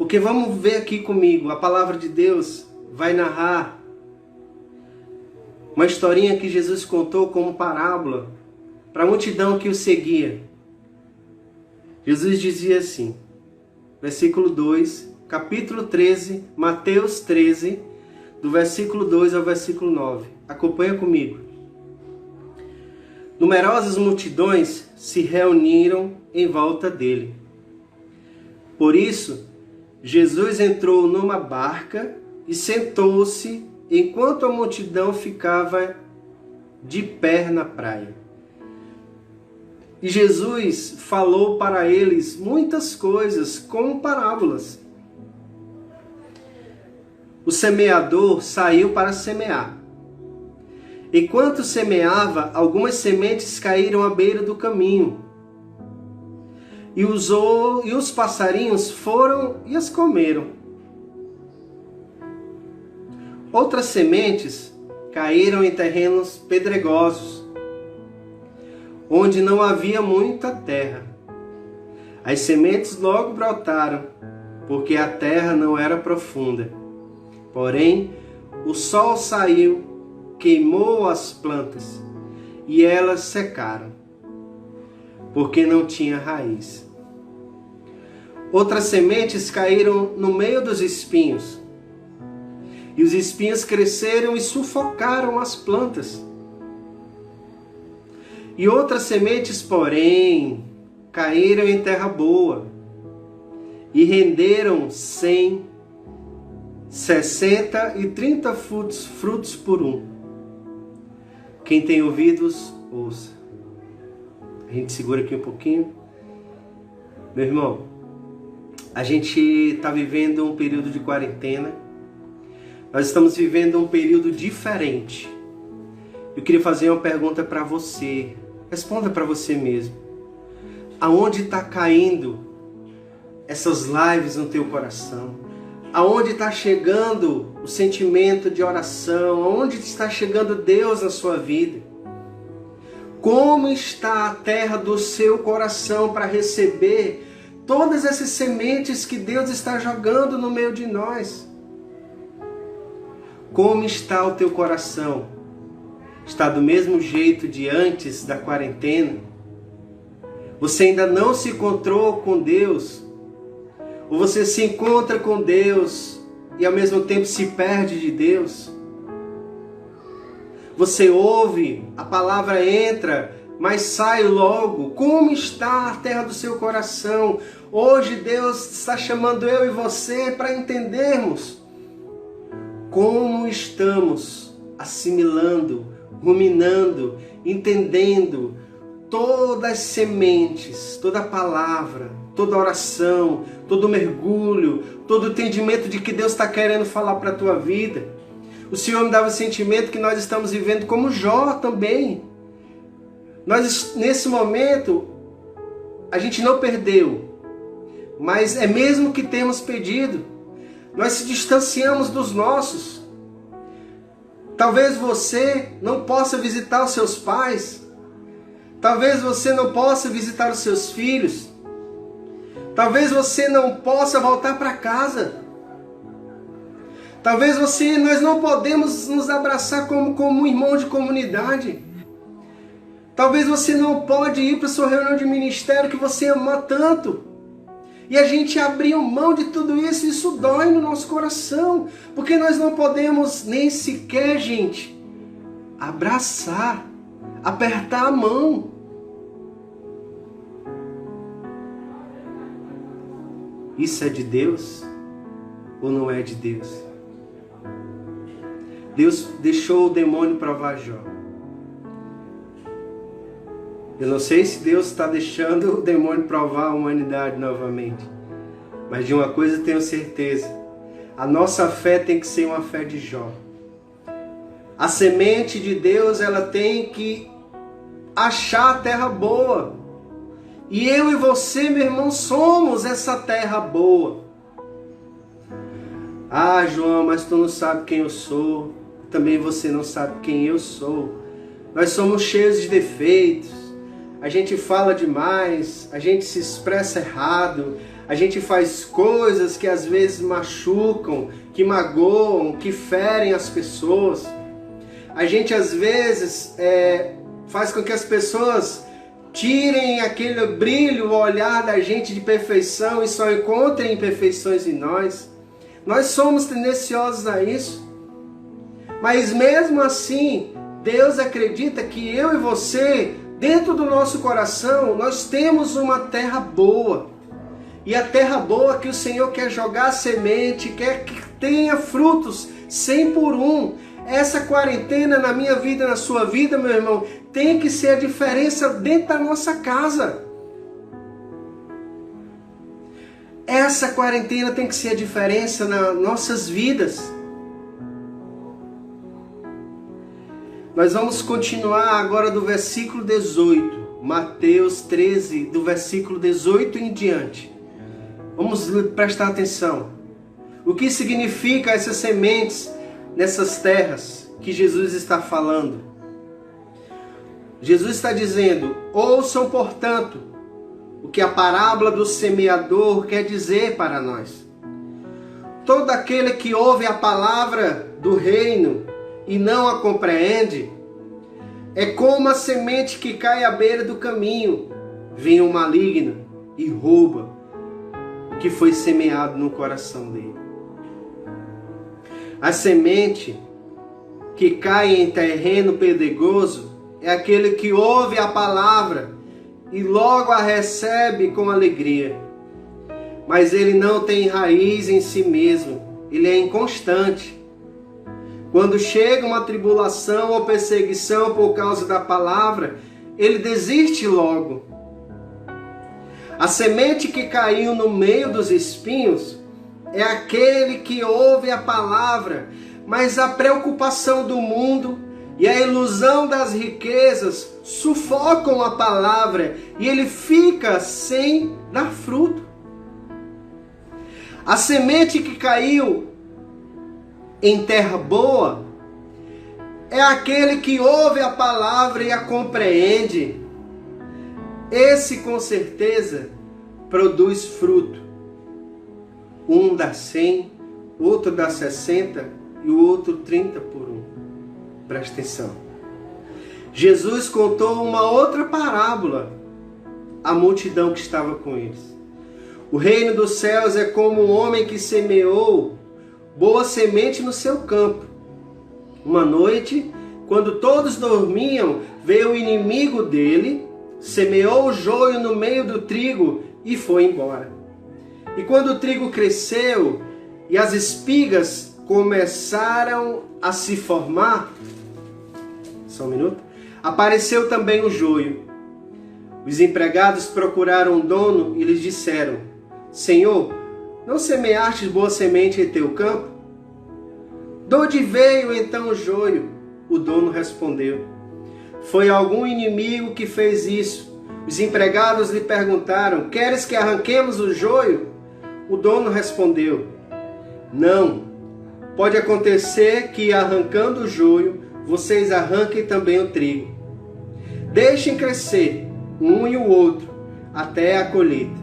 Porque vamos ver aqui comigo, a palavra de Deus vai narrar uma historinha que Jesus contou como parábola para a multidão que o seguia. Jesus dizia assim, versículo 2, capítulo 13, Mateus 13, do versículo 2 ao versículo 9. Acompanha comigo. Numerosas multidões se reuniram em volta dele. Por isso, Jesus entrou numa barca e sentou-se enquanto a multidão ficava de pé na praia. E Jesus falou para eles muitas coisas, como parábolas. O semeador saiu para semear. Enquanto semeava, algumas sementes caíram à beira do caminho. E os passarinhos foram e as comeram. Outras sementes caíram em terrenos pedregosos, onde não havia muita terra. As sementes logo brotaram, porque a terra não era profunda. Porém, o sol saiu, queimou as plantas, e elas secaram, porque não tinha raiz. Outras sementes caíram no meio dos espinhos, e os espinhos cresceram e sufocaram as plantas. E outras sementes, porém, caíram em terra boa e renderam 100, 60 e 30 frutos por um. Quem tem ouvidos, ouça. A gente segura aqui um pouquinho. Meu irmão, a gente está vivendo um período de quarentena. Nós estamos vivendo um período diferente. Eu queria fazer uma pergunta para você. Responda para você mesmo. Aonde está caindo essas lives no teu coração? Aonde está chegando o sentimento de oração? Aonde está chegando Deus na sua vida? Como está a terra do seu coração para receber todas essas sementes que Deus está jogando no meio de nós? Como está o teu coração? Está do mesmo jeito de antes da quarentena? Você ainda não se encontrou com Deus? Ou você se encontra com Deus e ao mesmo tempo se perde de Deus? Você ouve, a palavra entra, mas sai logo. Como está a terra do seu coração? Hoje Deus está chamando eu e você para entendermos como estamos assimilando, ruminando, entendendo todas as sementes, toda a palavra, toda a oração, todo o mergulho, todo o entendimento de que Deus está querendo falar para a tua vida. O Senhor me dava o sentimento que nós estamos vivendo como Jó também. Nós, nesse momento, a gente não perdeu, mas é mesmo que temos perdido. Nós se distanciamos dos nossos. Talvez você não possa visitar os seus pais. Talvez você não possa visitar os seus filhos. Talvez você não possa voltar para casa. Talvez nós não podemos nos abraçar como um irmão de comunidade. Talvez você não pode ir para a sua reunião de ministério que você ama tanto. E a gente abriu mão de tudo isso, isso dói no nosso coração. Porque nós não podemos nem sequer, gente, abraçar, apertar a mão. Isso é de Deus ou não é de Deus? Deus deixou o demônio provar Jó. Eu não sei se Deus está deixando o demônio provar a humanidade novamente. Mas de uma coisa eu tenho certeza. A nossa fé tem que ser uma fé de Jó. A semente de Deus, ela tem que achar a terra boa. E eu e você, meu irmão, somos essa terra boa. Ah, João, mas tu não sabe quem eu sou. Também você não sabe quem eu sou. Nós somos cheios de defeitos. A gente fala demais, a gente se expressa errado, a gente faz coisas que às vezes machucam, que magoam, que ferem as pessoas. A gente às vezes faz com que as pessoas tirem aquele brilho, o olhar da gente de perfeição e só encontrem imperfeições em nós. Nós somos tendenciosos a isso. Mas mesmo assim, Deus acredita que eu e você, dentro do nosso coração, nós temos uma terra boa. E a terra boa que o Senhor quer jogar semente, quer que tenha frutos 100 por 1. Essa quarentena na minha vida, na sua vida, meu irmão, tem que ser a diferença dentro da nossa casa. Essa quarentena tem que ser a diferença nas nossas vidas. Nós vamos continuar agora do versículo 18, Mateus 13, do versículo 18 em diante. Vamos prestar atenção. O que significa essas sementes nessas terras que Jesus está falando? Jesus está dizendo: ouçam, portanto, o que a parábola do semeador quer dizer para nós. Todo aquele que ouve a palavra do reino e não a compreende, é como a semente que cai à beira do caminho. Vem o maligno e rouba o que foi semeado no coração dele. A semente que cai em terreno pedregoso é aquele que ouve a palavra e logo a recebe com alegria. Mas ele não tem raiz em si mesmo, ele é inconstante. Quando chega uma tribulação ou perseguição por causa da palavra, ele desiste logo. A semente que caiu no meio dos espinhos é aquele que ouve a palavra, mas a preocupação do mundo e a ilusão das riquezas sufocam a palavra e ele fica sem dar fruto. A semente que caiu em terra boa é aquele que ouve a palavra e a compreende. Esse com certeza produz fruto. Um dá 100, outro dá 60 e o outro 30 por 1. Presta atenção. Jesus contou uma outra parábola à multidão que estava com eles. O reino dos céus é como um homem que semeou boa semente no seu campo. Uma noite, quando todos dormiam, veio o inimigo dele, semeou o joio no meio do trigo e foi embora. E quando o trigo cresceu e as espigas começaram a se formar, só um minuto, apareceu também o joio. Os empregados procuraram o dono e lhes disseram: Senhor, não semeaste boa semente em teu campo? De onde veio então o joio? O dono respondeu: Foi algum inimigo que fez isso. Os empregados lhe perguntaram: Queres que arranquemos o joio? O dono respondeu: Não. Pode acontecer que, arrancando o joio, vocês arranquem também o trigo. Deixem crescer um e o outro até a colheita.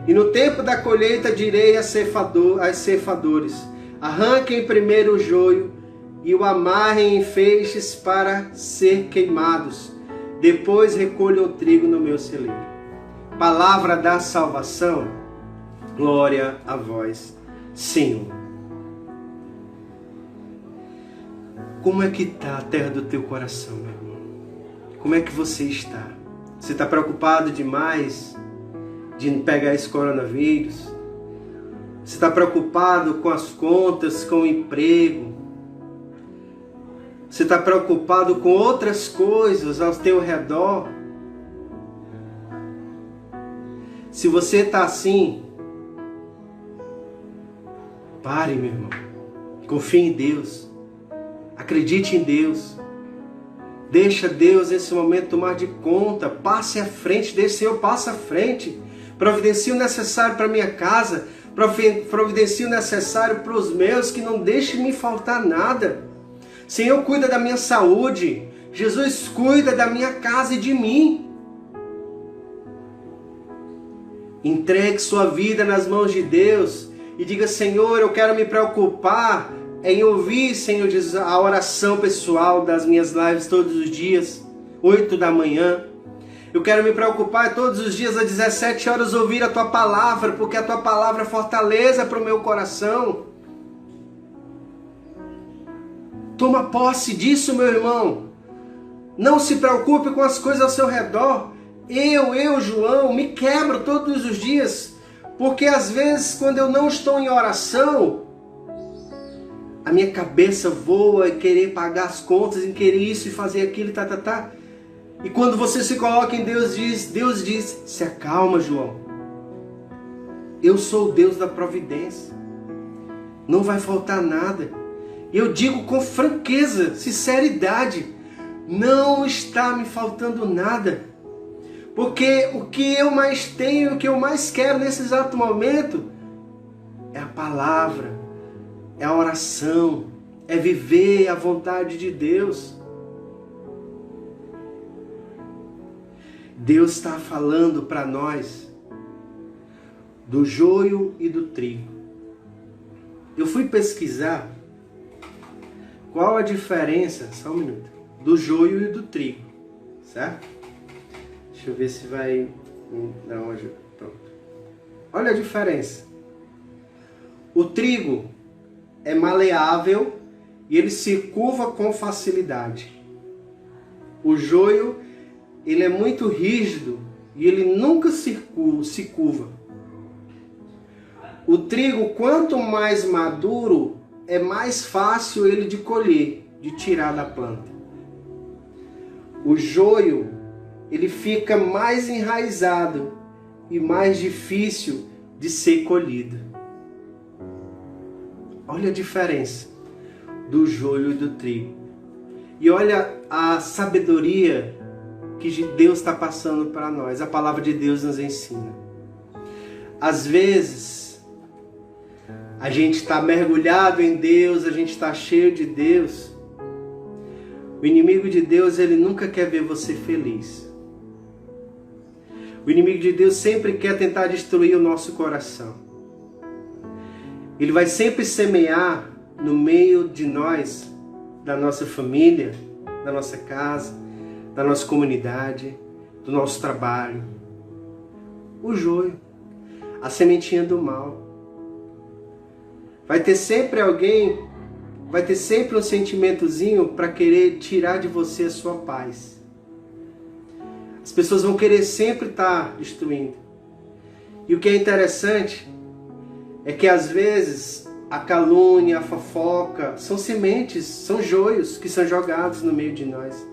E no tempo da colheita direi aos ceifadores: arranquem primeiro o joio e o amarrem em feixes para ser queimados. Depois recolham o trigo no meu celeiro. Palavra da salvação. Glória a vós, Senhor. Como é que está a terra do teu coração, meu irmão? Como é que você está? Você está preocupado demais de pegar esse coronavírus? Você está preocupado com as contas, com o emprego? Você está preocupado com outras coisas ao teu redor? Se você está assim, pare, meu irmão. Confie em Deus. Acredite em Deus. Deixa Deus nesse momento tomar de conta. Passe à frente. Deixe o Senhor passe à frente. Providencie o necessário para a minha casa. Providencie o necessário para os meus. Que não deixe me faltar nada. Senhor, cuida da minha saúde. Jesus, cuida da minha casa e de mim. Entregue sua vida nas mãos de Deus e diga: Senhor, eu quero me preocupar em ouvir, Senhor Jesus, a oração pessoal das minhas lives todos os dias, 8 da manhã. Eu quero me preocupar todos os dias às 17 horas ouvir a Tua Palavra, porque a Tua Palavra é fortaleza para o meu coração. Toma posse disso, meu irmão. Não se preocupe com as coisas ao seu redor. Eu, João, me quebro todos os dias, porque às vezes quando eu não estou em oração, a minha cabeça voa em querer pagar as contas, em querer isso e fazer aquilo, tá. E quando você se coloca em Deus diz, se acalma, João. Eu sou o Deus da providência. Não vai faltar nada. Eu digo com franqueza, sinceridade, não está me faltando nada. Porque o que eu mais tenho, o que eu mais quero nesse exato momento é a palavra, é a oração, é viver a vontade de Deus. Deus está falando para nós do joio e do trigo. Eu fui pesquisar qual a diferença, só um minuto, do joio e do trigo, certo? Deixa eu ver se vai dar uma ajuda. Pronto. Olha a diferença. O trigo é maleável e ele se curva com facilidade. O joio, ele é muito rígido e ele nunca se curva. O trigo, quanto mais maduro, é mais fácil ele de colher, de tirar da planta. O joio, ele fica mais enraizado e mais difícil de ser colhido. Olha a diferença do joio e do trigo. E olha a sabedoria que Deus está passando para nós. A palavra de Deus nos ensina. Às vezes, a gente está mergulhado em Deus, a gente está cheio de Deus. O inimigo de Deus, ele nunca quer ver você feliz. O inimigo de Deus sempre quer tentar destruir o nosso coração. Ele vai sempre semear no meio de nós, da nossa família, da nossa casa, da nossa comunidade, do nosso trabalho, o joio, a sementinha do mal. Vai ter sempre alguém, vai ter sempre um sentimentozinho para querer tirar de você a sua paz. As pessoas vão querer sempre estar destruindo. E o que é interessante é que às vezes a calúnia, a fofoca, são sementes, são joios que são jogados no meio de nós.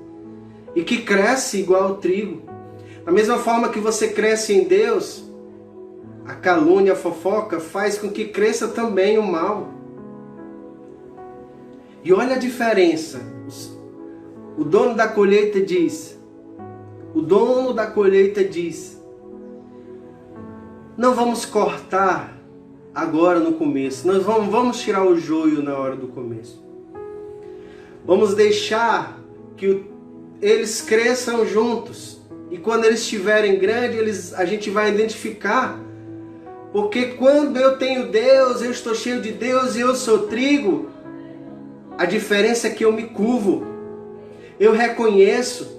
E que cresce igual o trigo. Da mesma forma que você cresce em Deus, a calúnia, a fofoca faz com que cresça também o mal. E olha a diferença. O dono da colheita diz, não vamos cortar agora no começo, nós vamos tirar o joio na hora do começo. Vamos deixar que eles cresçam juntos. E quando eles estiverem grandes, a gente vai identificar. Porque quando eu tenho Deus, eu estou cheio de Deus e eu sou trigo, a diferença é que eu me curvo. Eu reconheço,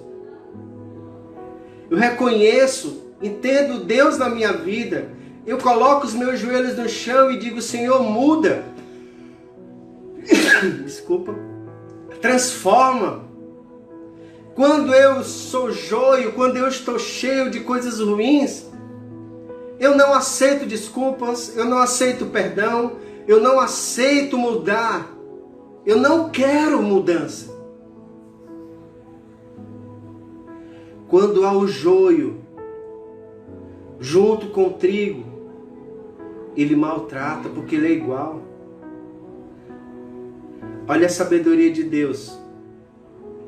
entendo Deus na minha vida. Eu coloco os meus joelhos no chão e digo: Senhor, muda. Desculpa. Transforma. Quando eu sou joio, quando eu estou cheio de coisas ruins, eu não aceito desculpas, eu não aceito perdão, eu não aceito mudar. Eu não quero mudança. Quando há o joio junto com o trigo, ele maltrata porque ele é igual. Olha a sabedoria de Deus.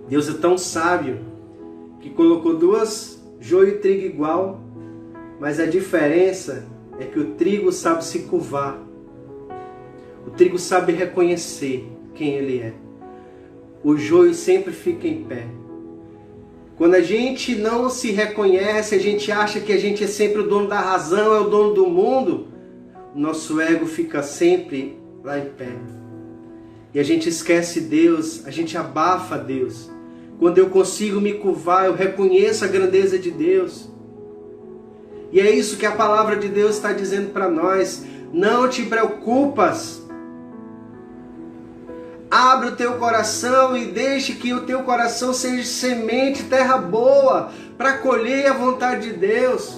Deus é tão sábio que colocou joio e trigo igual, mas a diferença é que o trigo sabe se curvar. O trigo sabe reconhecer quem ele é. O joio sempre fica em pé. Quando a gente não se reconhece, a gente acha que a gente é sempre o dono da razão, é o dono do mundo, o nosso ego fica sempre lá em pé. E a gente esquece Deus, a gente abafa Deus. Quando eu consigo me curvar, eu reconheço a grandeza de Deus. E é isso que a palavra de Deus está dizendo para nós. Não te preocupas. Abre o teu coração e deixe que o teu coração seja semente, terra boa, para colher a vontade de Deus.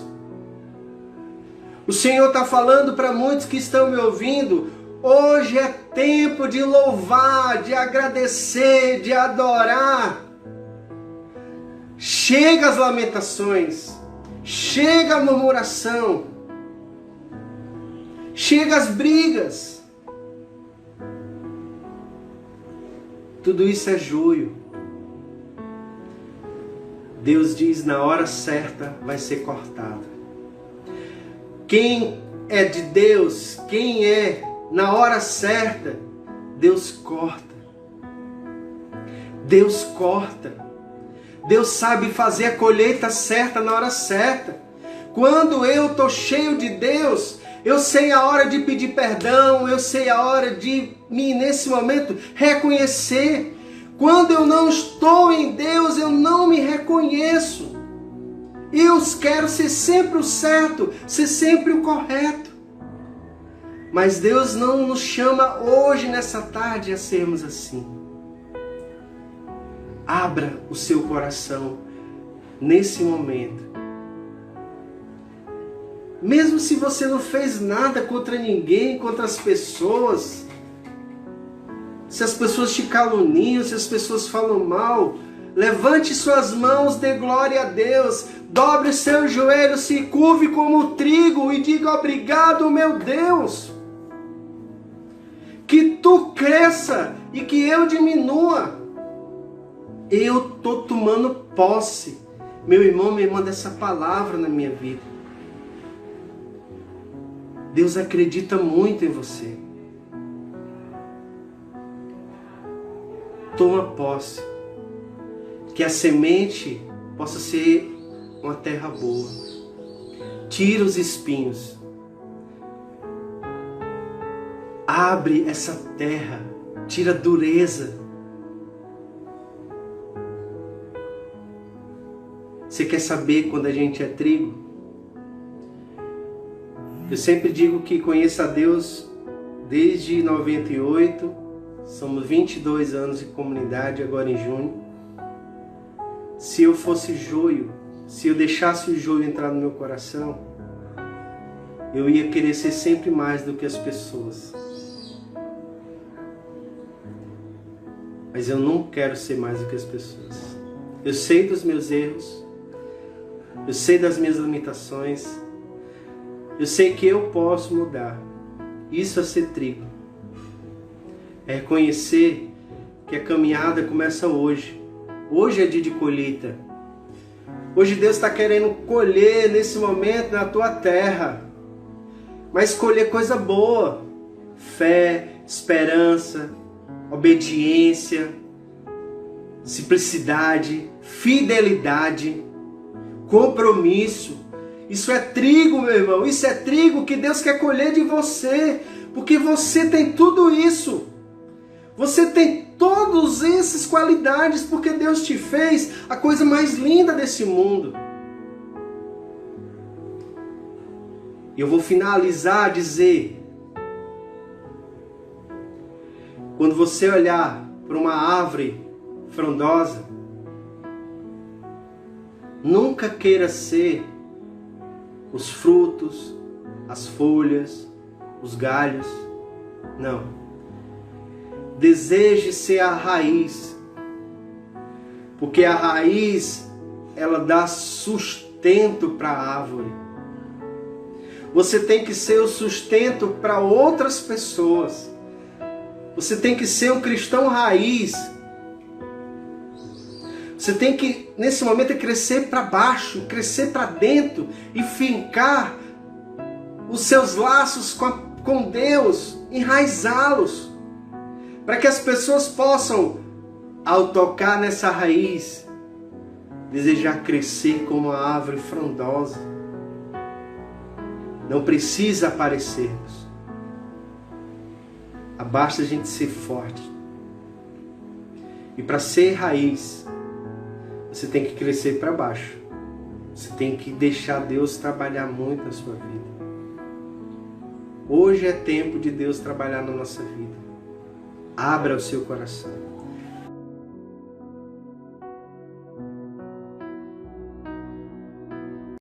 O Senhor está falando para muitos que estão me ouvindo. Hoje é tempo de louvar, de agradecer, de adorar. Chega as lamentações, chega a murmuração, chega as brigas. Tudo isso é joio. Deus diz, na hora certa vai ser cortado. Quem é de Deus, quem é na hora certa, Deus corta. Deus corta. Deus sabe fazer a colheita certa na hora certa. Quando eu estou cheio de Deus, eu sei a hora de pedir perdão, eu sei a hora de me, nesse momento, reconhecer. Quando eu não estou em Deus, eu não me reconheço. Eu quero ser sempre o certo, ser sempre o correto. Mas Deus não nos chama hoje, nessa tarde, a sermos assim. Abra o seu coração nesse momento. Mesmo se você não fez nada contra ninguém, contra as pessoas, se as pessoas te caluniam, se as pessoas falam mal, levante suas mãos, dê glória a Deus, dobre os seus joelhos, se curve como trigo e diga obrigado, meu Deus. Que tu cresça e que eu diminua. Eu estou tomando posse, meu irmão, minha irmã, dessa palavra na minha vida. Deus acredita muito em você. Toma posse. Que a semente possa ser uma terra boa. Tira os espinhos. Abre essa terra. Tira a dureza. Você quer saber quando a gente é trigo? Eu sempre digo que conheço a Deus desde 98, somos 22 anos de comunidade agora em junho. Se eu fosse joio, se eu deixasse o joio entrar no meu coração, eu ia querer ser sempre mais do que as pessoas. Mas eu não quero ser mais do que as pessoas. Eu sei dos meus erros, eu sei das minhas limitações, eu sei que eu posso mudar. Isso é ser trigo. É reconhecer que a caminhada começa hoje. Hoje é dia de colheita. Hoje Deus está querendo colher nesse momento na tua terra. Mas colher coisa boa. Fé, esperança, obediência, simplicidade, fidelidade, compromisso. Isso é trigo, meu irmão. Isso é trigo que Deus quer colher de você. Porque você tem tudo isso. Você tem todas essas qualidades. Porque Deus te fez a coisa mais linda desse mundo. E eu vou finalizar a dizer. Quando você olhar para uma árvore frondosa, nunca queira ser os frutos, as folhas, os galhos. Não. Deseje ser a raiz. Porque a raiz, ela dá sustento para a árvore. Você tem que ser o sustento para outras pessoas. Você tem que ser um cristão raiz. Você tem que, nesse momento, crescer para baixo, crescer para dentro e fincar os seus laços com Deus, enraizá-los, para que as pessoas possam, ao tocar nessa raiz, desejar crescer como uma árvore frondosa. Não precisa aparecermos. Basta a gente ser forte. E para ser raiz, você tem que crescer para baixo. Você tem que deixar Deus trabalhar muito na sua vida. Hoje é tempo de Deus trabalhar na nossa vida. Abra o seu coração.